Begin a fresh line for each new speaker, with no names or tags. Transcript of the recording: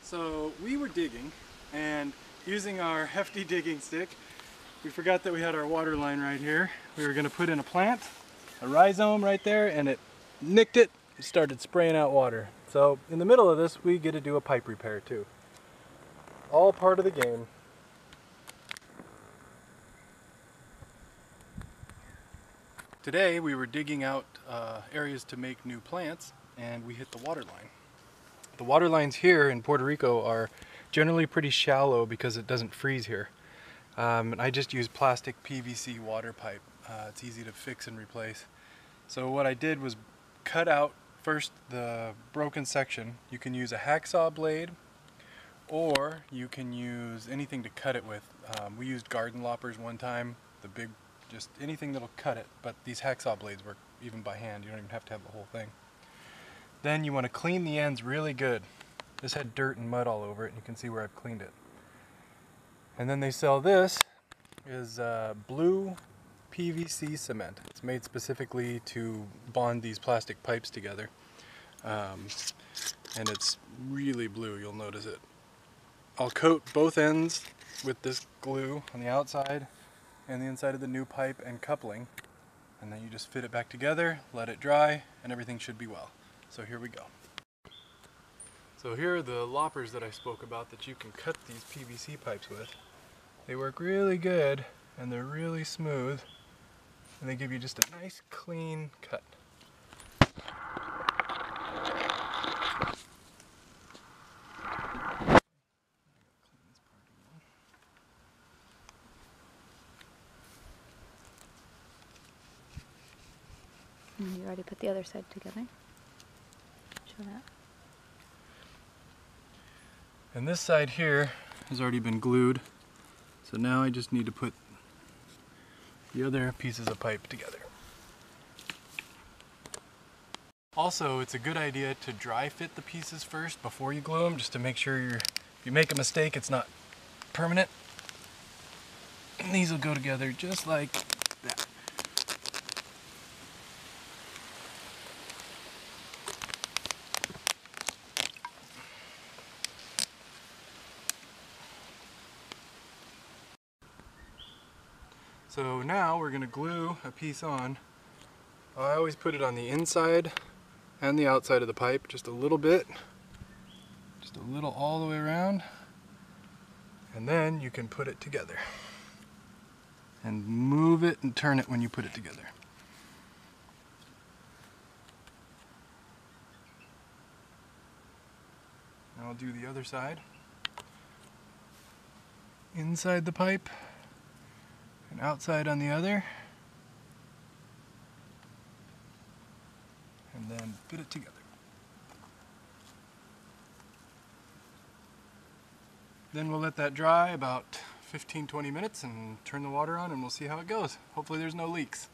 So we were digging, and using our hefty digging stick, we forgot that we had our water line right here. We were going to put in a plant, a rhizome right there, and it nicked it and started spraying out water. So in the middle of this, we get to do a pipe repair too. All part of the game. Today we were digging out areas to make new plants, and we hit the water line. The water lines here in Puerto Rico are generally pretty shallow because it doesn't freeze here. And I just use plastic PVC water pipe. It's easy to fix and replace. So what I did was cut out first the broken section. You can use a hacksaw blade, or you can use anything to cut it with. We used garden loppers one time, just anything that'll cut it, but these hacksaw blades work even by hand. You don't even have to have the whole thing. Then you want to clean the ends really good. This had dirt and mud all over it, and you can see where I've cleaned it. And then they sell this is blue PVC cement. It's made specifically to bond these plastic pipes together. And it's really blue, you'll notice it. I'll coat both ends with this glue on the outside and the inside of the new pipe and coupling. And then you just fit it back together, let it dry, and everything should be well. So here we go. So here are the loppers that I spoke about that you can cut these PVC pipes with. They work really good, and they're really smooth, and they give you just a nice clean cut.
And you already put the other side together. Show that.
And this side here has already been glued, so now I just need to put the other pieces of pipe together. Also, it's a good idea to dry fit the pieces first before you glue them, just to make sure if you make a mistake, it's not permanent. And these will go together just like that. So now we're going to glue a piece on. I always put it on the inside and the outside of the pipe, just a little bit, just a little all the way around, and then you can put it together and move it and turn it when you put it together. Now I'll do the other side. Inside the pipe and outside on the other, and then fit it together. Then we'll let that dry about 15-20 minutes and turn the water on, and we'll see how it goes. Hopefully there's no leaks.